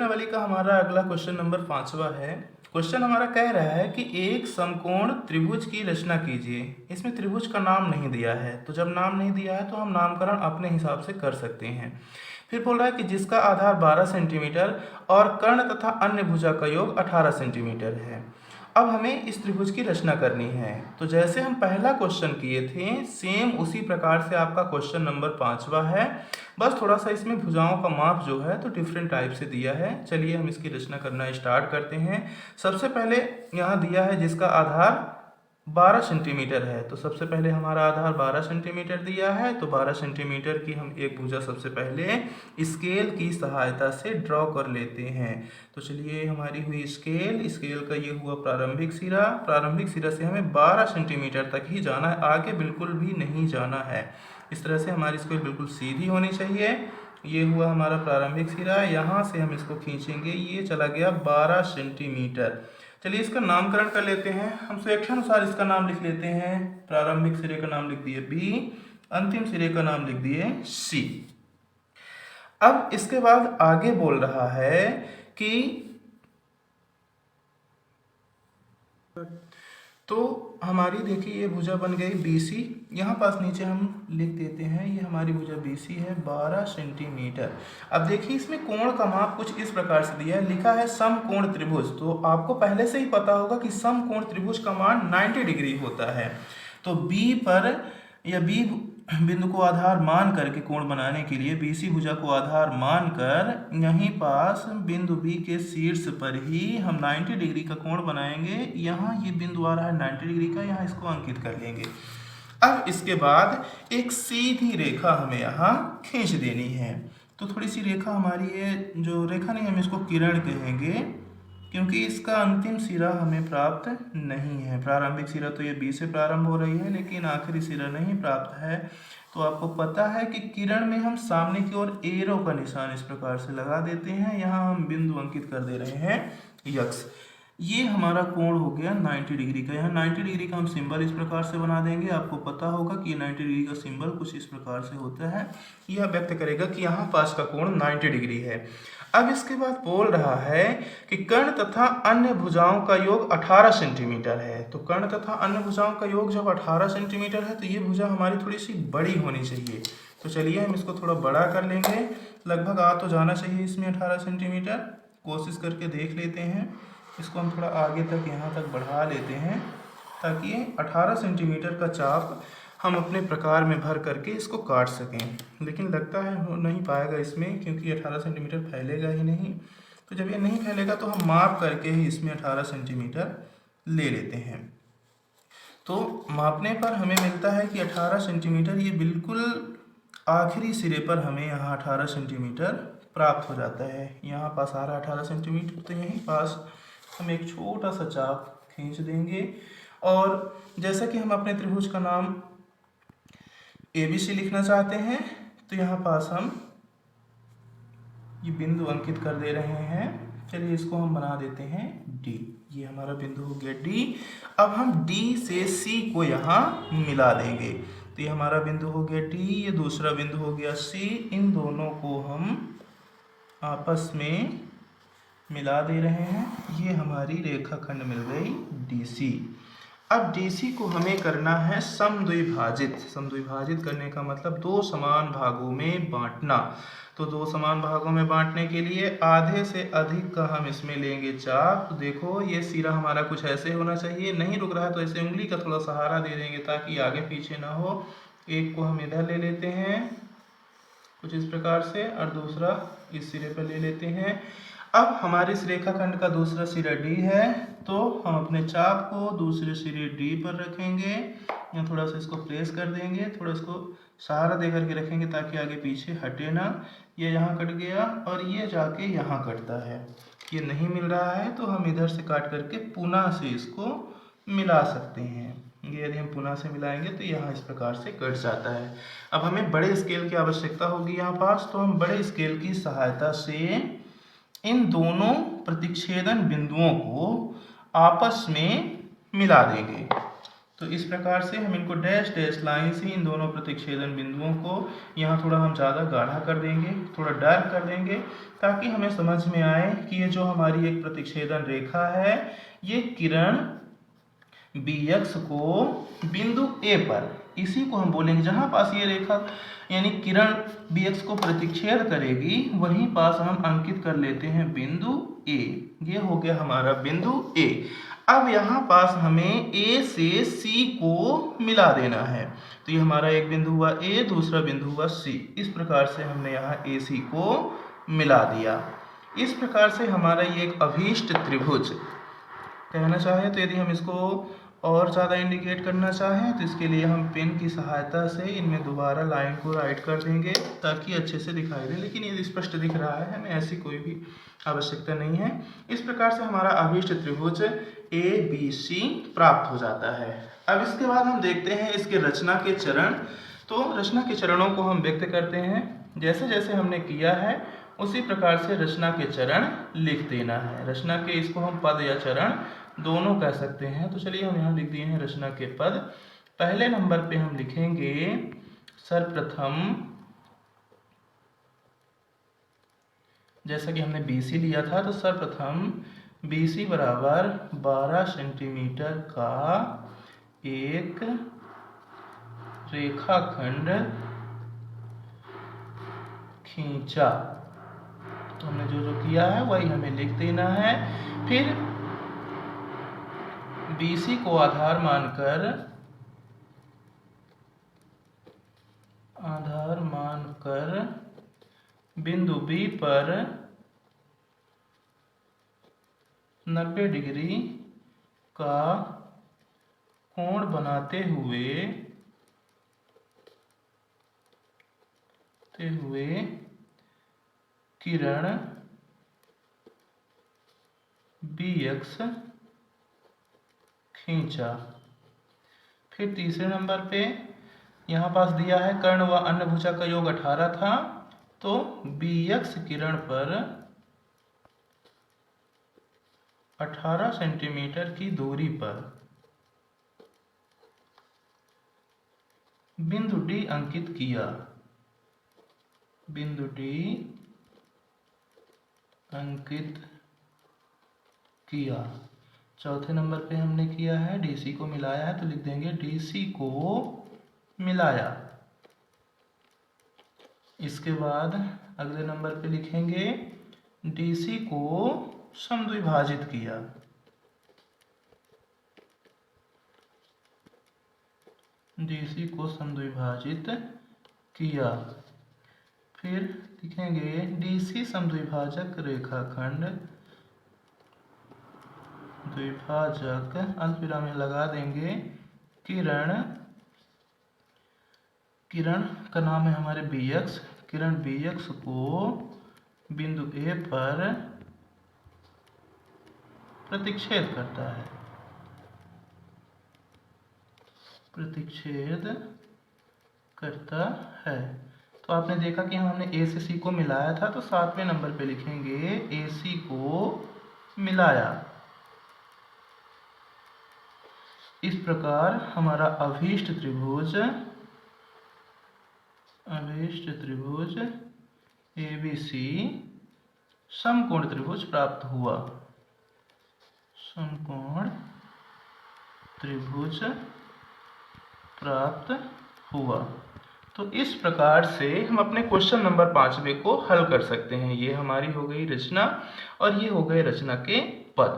प्रश्नावली का हमारा अगला क्वेश्चन नंबर 5वां है। क्वेश्चन हमारा कह रहा है कि एक समकोण त्रिभुज की रचना कीजिए। इसमें त्रिभुज का नाम नहीं दिया है, तो जब नाम नहीं दिया है तो हम नामकरण अपने हिसाब से कर सकते हैं। फिर बोल रहा है कि जिसका आधार 12 सेंटीमीटर और कर्ण तथा अन्य भुजा का योग 18 सेंटीमीटर है। अब हमें इस त्रिभुज की रचना करनी है। तो जैसे हम पहला क्वेश्चन किए थे सेम उसी प्रकार से आपका क्वेश्चन नंबर 5वां है। बस थोड़ा सा इसमें भुजाओं का माप जो है तो डिफरेंट टाइप से दिया है। चलिए हम इसकी रचना करना स्टार्ट करते हैं। सबसे पहले यहाँ दिया है जिसका आधार 12 सेंटीमीटर है, तो सबसे पहले हमारा आधार 12 सेंटीमीटर दिया है। तो 12 सेंटीमीटर की हम एक भुजा सबसे पहले स्केल की सहायता से ड्रॉ कर लेते हैं। तो चलिए हमारी हुई स्केल का ये हुआ प्रारंभिक सिरा से हमें 12 सेंटीमीटर तक ही जाना है, आगे बिल्कुल भी नहीं जाना है। इस तरह से हमारी स्केल बिल्कुल सीधी होनी चाहिए। ये हुआ हमारा प्रारंभिक सिरा, यहाँ से हम इसको खींचेंगे, ये चला गया 12 सेंटीमीटर। चलिए इसका नामकरण कर लेते हैं। हम स्वेच्छानुसार इसका नाम लिख लेते हैं। प्रारंभिक सिरे का नाम लिख दिए बी, अंतिम सिरे का नाम लिख दिए सी। अब इसके बाद आगे बोल रहा है कि तो हमारी देखिए ये भुजा बन गई BC। यहाँ पास नीचे हम लिख देते हैं ये हमारी भुजा BC है 12 सेंटीमीटर। अब देखिए इसमें कोण का माप कुछ इस प्रकार से दिया है, लिखा है समकोण त्रिभुज। तो आपको पहले से ही पता होगा कि समकोण त्रिभुज का मान 90 डिग्री होता है। तो B पर या B बिंदु को आधार मान करके कोण बनाने के लिए BC भुजा को आधार मानकर यहीं पास बिंदु B के शीर्ष पर ही हम 90 डिग्री का कोण बनाएंगे। यहाँ ये बिंदु आ रहा है 90 डिग्री का, यहाँ इसको अंकित कर लेंगे। अब इसके बाद एक सीधी रेखा हमें यहाँ खींच देनी है। तो थोड़ी सी रेखा हमारी ये जो रेखा नहीं, हम इसको किरण कहेंगे, क्योंकि इसका अंतिम सिरा हमें प्राप्त नहीं है। प्रारंभिक सिरा तो ये B से प्रारंभ हो रही है, लेकिन आखिरी सिरा नहीं प्राप्त है। तो आपको पता है कि किरण में हम सामने की ओर एरो का निशान इस प्रकार से लगा देते हैं। यहाँ हम बिंदु अंकित कर दे रहे हैं यक्स। ये हमारा कोण हो गया 90 डिग्री का। यहाँ 90 डिग्री का हम सिंबल इस प्रकार से बना देंगे। आपको पता होगा कि 90 डिग्री का सिंबल कुछ इस प्रकार से होता है। यह व्यक्त करेगा कि यहाँ पास का कोण 90 डिग्री है। अब इसके बाद बोल रहा है कि कर्ण तथा अन्य भुजाओं का योग 18 सेंटीमीटर है। तो कर्ण तथा अन्य भुजाओं का योग जब 18 सेंटीमीटर है तो ये भुजा हमारी थोड़ी सी बड़ी होनी चाहिए। तो चलिए हम इसको थोड़ा बड़ा कर लेंगे। लगभग आ तो जाना चाहिए इसमें 18 सेंटीमीटर। कोशिश करके देख लेते हैं। इसको हम थोड़ा आगे तक यहाँ तक बढ़ा लेते हैं ताकि 18 सेंटीमीटर का चाप हम अपने प्रकार में भर करके इसको काट सकें। लेकिन लगता है हो नहीं पाएगा इसमें, क्योंकि 18 सेंटीमीटर फैलेगा ही नहीं। तो जब ये नहीं फैलेगा तो हम माप करके ही इसमें 18 सेंटीमीटर ले लेते हैं। तो मापने पर हमें मिलता है कि 18 सेंटीमीटर, ये बिल्कुल आखिरी सिरे पर हमें यहाँ 18 सेंटीमीटर प्राप्त हो जाता है। यहाँ पास आ रहा है 18 सेंटीमीटर, तो यहीं पास हम एक छोटा सा चाप खींच देंगे। और जैसा कि हम अपने त्रिभुज का नाम ABC लिखना चाहते हैं, तो यहाँ पास हम ये बिंदु अंकित कर दे रहे हैं। चलिए इसको हम बना देते हैं D। ये हमारा बिंदु हो गया D। अब हम D से C को यहाँ मिला देंगे। तो ये हमारा बिंदु हो गया D, ये दूसरा बिंदु हो गया C। इन दोनों को हम आपस में मिला दे रहे हैं। ये हमारी रेखाखंड मिल गई DC। अब DC को हमें करना है समद्विभाजित। समद्विभाजित करने का मतलब दो समान भागों में बांटना। तो दो समान भागों में बांटने के लिए आधे से अधिक का हम इसमें लेंगे चाप। तो देखो ये सिरा हमारा कुछ ऐसे होना चाहिए, नहीं रुक रहा है तो ऐसे उंगली का थोड़ा सहारा दे देंगे ताकि आगे पीछे ना हो। एक को हम इधर ले लेते हैं कुछ इस प्रकार से, और दूसरा इस सिरे पर ले लेते हैं। अब हमारे इस रेखाखंड का दूसरा सिरा D है, तो हम अपने चाप को दूसरे सिरे D पर रखेंगे। यहाँ थोड़ा सा इसको प्रेस कर देंगे, थोड़ा इसको सहारा दे करके रखेंगे ताकि आगे पीछे हटे ना। ये यहाँ कट गया और ये जाके यहाँ कटता है। ये नहीं मिल रहा है तो हम इधर से काट करके पुनः से इसको मिला सकते हैं। ये यदि हम पुनः से मिलाएंगे तो यहाँ इस प्रकार से कट जाता है। अब हमें बड़े स्केल की आवश्यकता होगी यहाँ पास, तो हम बड़े स्केल की सहायता से इन दोनों प्रतिच्छेदन बिंदुओं को आपस में मिला देंगे। तो इस प्रकार से हम इनको डैश डैश लाइन से इन दोनों प्रतिच्छेदन बिंदुओं को यहाँ थोड़ा हम ज़्यादा गाढ़ा कर देंगे, थोड़ा डार्क कर देंगे, ताकि हमें समझ में आए कि ये जो हमारी एक प्रतिच्छेदन रेखा है, ये किरण BX को बिंदु A पर, इसी को हम बोलेंगे जहाँ पास ये रेखा यानी किरण BX को प्रतिच्छेद करेगी, वहीं पास हम अंकित कर लेते हैं बिंदु A। ये हो गया हमारा बिंदु A। अब यहाँ पास हमें A से C को मिला देना है। तो ये हमारा एक बिंदु हुआ A, दूसरा बिंदु हुआ C। इस प्रकार से हमने यहाँ AC को मिला दिया। इस प्रकार से हमारा ये एक अभीष्ट त्रिभुज कहना चाहें तो, यदि हम इसको और ज़्यादा इंडिकेट करना चाहें तो इसके लिए हम पेन की सहायता से इनमें दोबारा लाइन को राइट कर देंगे ताकि अच्छे से दिखाई दे। लेकिन ये स्पष्ट दिख रहा है, हमें ऐसी कोई भी आवश्यकता नहीं है। इस प्रकार से हमारा अभीष्ट त्रिभुज ABC प्राप्त हो जाता है। अब इसके बाद हम देखते हैं इसके रचना के चरण। तो रचना के चरणों को हम व्यक्त करते हैं, जैसे जैसे हमने किया है उसी प्रकार से रचना के चरण लिख देना है। रचना के, इसको हम पद या चरण दोनों कह सकते हैं। तो चलिए हम यहाँ लिख दिए हैं रचना के पद। पहले नंबर पे हम लिखेंगे सर्वप्रथम, जैसा कि हमने BC लिया था, तो सर्वप्रथम BC बराबर 12 सेंटीमीटर का एक रेखाखंड खींचा। तो हमने जो जो किया है वही हमें लिख देना है। फिर BC को आधार मानकर बिंदु B पर 90 डिग्री का कोण बनाते हुए किरण BX खींचा। फिर तीसरे नंबर पे यहाँ पास दिया है कर्ण व अन्य भुजा का योग 18 था, तो BX किरण पर 18 सेंटीमीटर की दूरी पर बिंदु D अंकित किया। बिंदु D अंकित किया। चौथे नंबर पे हमने किया है DC को मिलाया है, तो लिख देंगे DC को मिलाया। इसके बाद अगले नंबर पे लिखेंगे DC को समद्विभाजित किया। DC को समद्विभाजित किया। फिर लिखेंगे DC समद्विभाजक रेखाखंड, द्विभाजक, अल्पविराम में लगा देंगे किरण का नाम है हमारे BX। किरण BX को बिंदु A पर प्रतिच्छेद करता है, तो आपने देखा कि हमने A से C को मिलाया था, तो 7वें नंबर पे लिखेंगे AC को मिलाया। इस प्रकार हमारा अभीष्ट त्रिभुज ABC समकोण त्रिभुज प्राप्त हुआ। समकोण त्रिभुज प्राप्त हुआ। तो इस प्रकार से हम अपने क्वेश्चन नंबर 5वें को हल कर सकते हैं। ये हमारी हो गई रचना और ये हो गए रचना के पद।